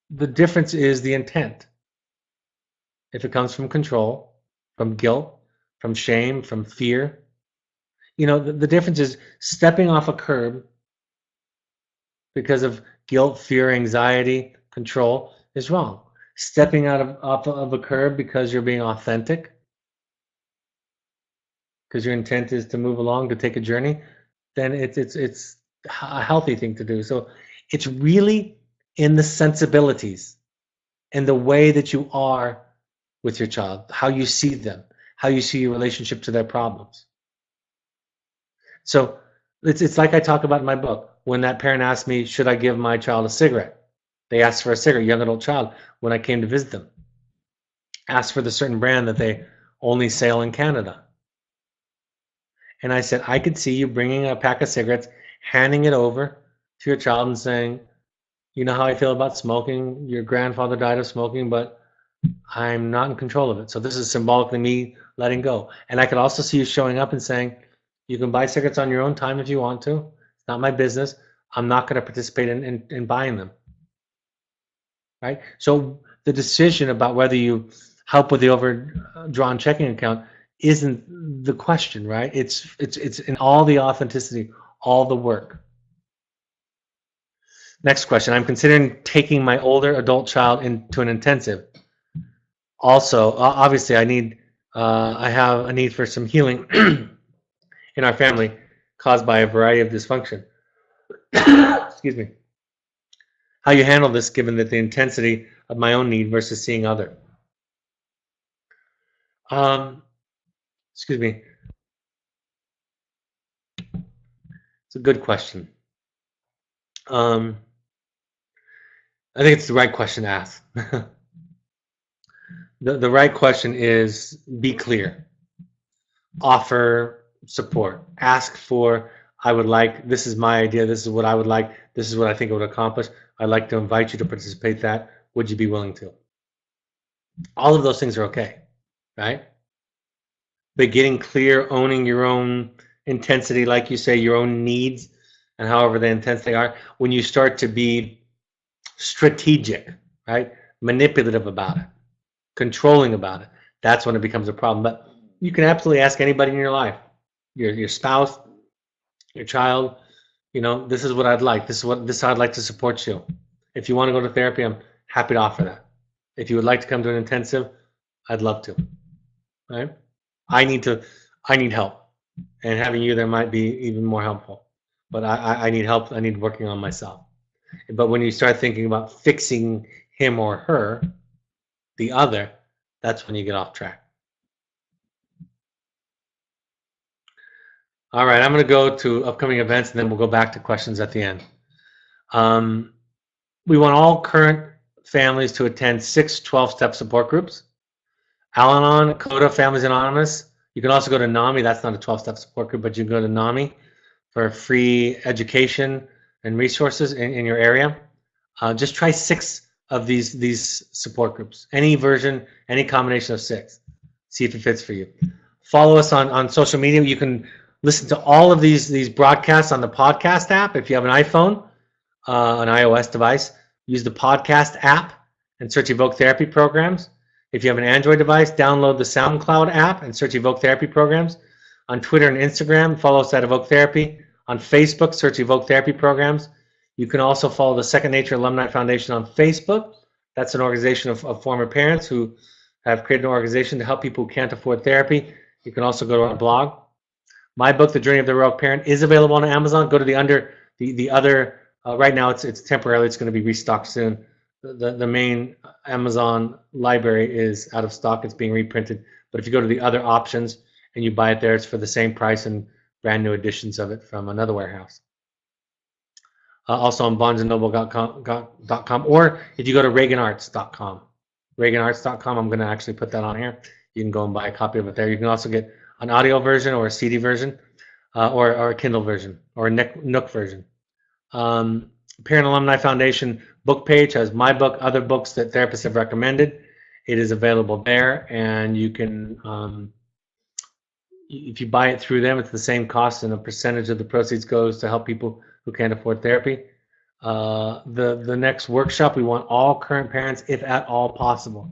the difference is the intent. If it comes from control, from guilt, from shame, from fear, the difference is stepping off a curb because of guilt, fear, anxiety, control is wrong. Stepping off of a curb because you're being authentic, because your intent is to move along, to take a journey, then it's a healthy thing to do. So it's really in the sensibilities and the way that you are with your child, how you see them, how you see your relationship to their problems. So it's like I talk about in my book. When that parent asked me, should I give my child a cigarette? They asked for a cigarette, young adult child, when I came to visit them. Asked for the certain brand that they only sell in Canada. And I said, I could see you bringing a pack of cigarettes, handing it over to your child and saying, you know how I feel about smoking? Your grandfather died of smoking, but I'm not in control of it. So this is symbolically me letting go. And I could also see you showing up and saying, you can buy cigarettes on your own time if you want to. It's not my business. I'm not going to participate in buying them. Right? So the decision about whether you help with the overdrawn checking account isn't the question, right? It's in all the authenticity, all the work. Next question. I'm considering taking my older adult child into an intensive. Also, obviously, I have a need for some healing in our family caused by a variety of dysfunction. Excuse me. How you handle this given that the intensity of my own need versus seeing other. Excuse me. It's a good question. I think it's the right question to ask. The right question is be clear. Offer support. Ask for, I would like, this is my idea, this is what I would like, this is what I think it would accomplish. I'd like to invite you to participate in that. Would you be willing to? All of those things are okay, right? But getting clear, owning your own intensity, like you say, your own needs, and however the intense they are, when you start to be strategic, right? Manipulative about it, controlling about it, that's when it becomes a problem. But you can absolutely ask anybody in your life, your spouse, your child, this is what I'd like. This is how I'd like to support you. If you want to go to therapy, I'm happy to offer that. If you would like to come to an intensive, I'd love to. Right? I need help, and having you there might be even more helpful. But I need help. I need working on myself. But when you start thinking about fixing him or her, the other, that's when you get off track. All right, I'm going to go to upcoming events, and then we'll go back to questions at the end. We want all current families to attend 6 12-step support groups. Al-Anon, CODA, Families Anonymous. You can also go to NAMI. That's not a 12-step support group, but you can go to NAMI for free education and resources in your area. Just try 6 of these support groups. Any version, any combination of 6. See if it fits for you. Follow us on social media. You can listen to all of these broadcasts on the podcast app. If you have an iPhone, an iOS device, use the podcast app and search Evoke Therapy Programs. If you have an Android device, download the SoundCloud app and search Evoke Therapy Programs. On Twitter and Instagram, follow us at Evoke Therapy. On Facebook, search Evoke Therapy Programs. You can also follow the Second Nature Alumni Foundation on Facebook. That's an organization of former parents who have created an organization to help people who can't afford therapy. You can also go to our blog. My book, The Journey of the Heroic Parent, is available on Amazon. Go to the other. Right now, it's temporarily. It's going to be restocked soon. the main Amazon library is out of stock. It's being reprinted. But if you go to the other options and you buy it there, it's for the same price and brand new editions of it from another warehouse. Also on barnesandnoble.com, or if you go to reaganarts.com, reaganarts.com, I'm going to actually put that on here. You can go and buy a copy of it there. You can also get an audio version or a CD version, or a Kindle version or a Nook version. Parent Alumni Foundation book page has my book, other books that therapists have recommended. It is available there, and you can, if you buy it through them, it's the same cost, and a percentage of the proceeds goes to help people who can't afford therapy. The next workshop, we want all current parents, if at all possible.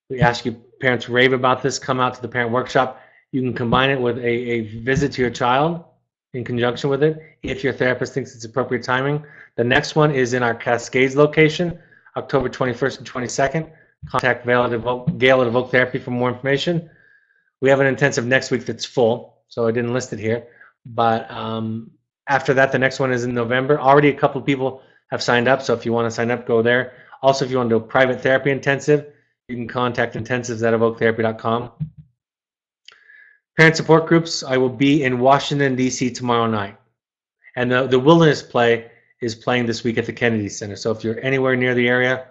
We ask you, parents rave about this, come out to the parent workshop. You can combine it with a visit to your child in conjunction with it, if your therapist thinks it's appropriate timing. The next one is in our Cascades location, October 21st and 22nd. Contact Gail at Evoke Therapy for more information. We have an intensive next week that's full, so I didn't list it here. But after that, the next one is in November. Already a couple of people have signed up, so if you want to sign up, go there. Also, if you want to do a private therapy intensive, you can contact intensives@evoketherapy.com. Parent support groups, I will be in Washington, D.C. tomorrow night. And the Wilderness Play is playing this week at the Kennedy Center. So if you're anywhere near the area,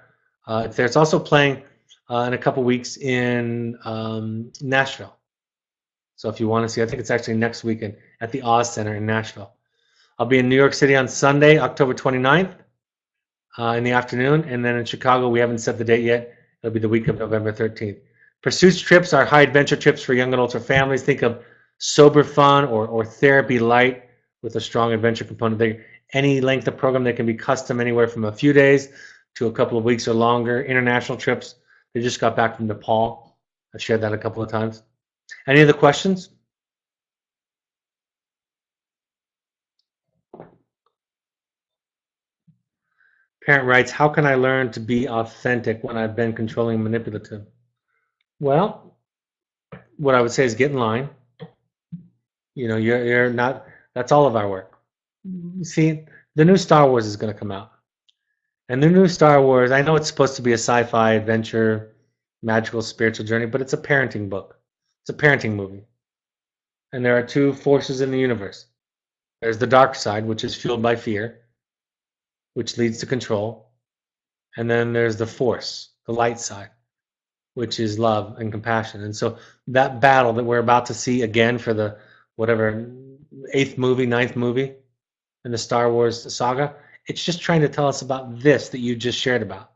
it's there. It's also playing in a couple weeks in Nashville. So if you want to see, I think it's actually next weekend at the Oz Center in Nashville. I'll be in New York City on Sunday, October 29th in the afternoon. And then in Chicago, we haven't set the date yet. It'll be the week of November 13th. Pursuits trips are high adventure trips for young adults or families. Think of sober fun or therapy light with a strong adventure component. Any length of program, they can be custom anywhere from a few days to a couple of weeks or longer. International trips. They just got back from Nepal. I've shared that a couple of times. Any other questions? Parent writes, how can I learn to be authentic when I've been controlling and manipulative? Well, what I would say is get in line. You know, you're not, that's all of our work. See, the new Star Wars is going to come out. And the new Star Wars, I know it's supposed to be a sci-fi adventure, magical, spiritual journey, but it's a parenting book. It's a parenting movie. And there are two forces in the universe. There's the dark side, which is fueled by fear, which leads to control. And then there's the force, the light side, which is love and compassion. And so that battle that we're about to see again for the whatever 8th movie, 9th movie in the Star Wars saga, it's just trying to tell us about this that you just shared about,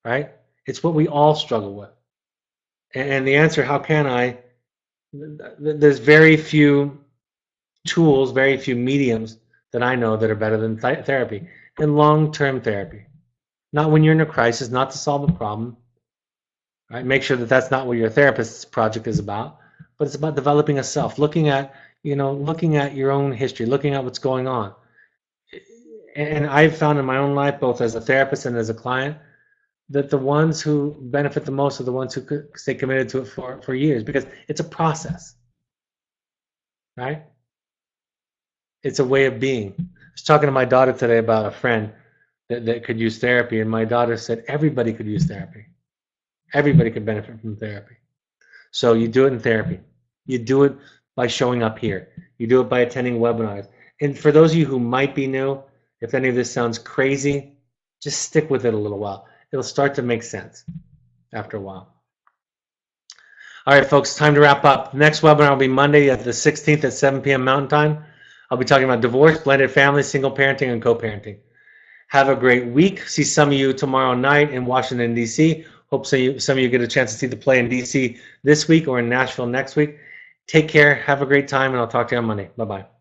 right? It's what we all struggle with. And the answer, how can I? There's very few tools, very few mediums that I know that are better than therapy and long-term therapy. Not when you're in a crisis, not to solve a problem. Right? Make sure that that's not what your therapist's project is about, but it's about developing a self, looking at your own history, looking at what's going on. And I've found in my own life, both as a therapist and as a client, that the ones who benefit the most are the ones who stay committed to it for years, because it's a process, right? It's a way of being. I was talking to my daughter today about a friend that could use therapy, and my daughter said everybody could use therapy. Everybody could benefit from therapy. So you do it in therapy. You do it by showing up here. You do it by attending webinars. And for those of you who might be new, if any of this sounds crazy, just stick with it a little while. It'll start to make sense after a while. All right, folks, time to wrap up. Next webinar will be Monday at the 16th at 7 p.m. Mountain Time. I'll be talking about divorce, blended family, single parenting, and co-parenting. Have a great week. See some of you tomorrow night in Washington, D.C. Hope some of you get a chance to see the play in D.C. this week or in Nashville next week. Take care. Have a great time, and I'll talk to you on Monday. Bye-bye.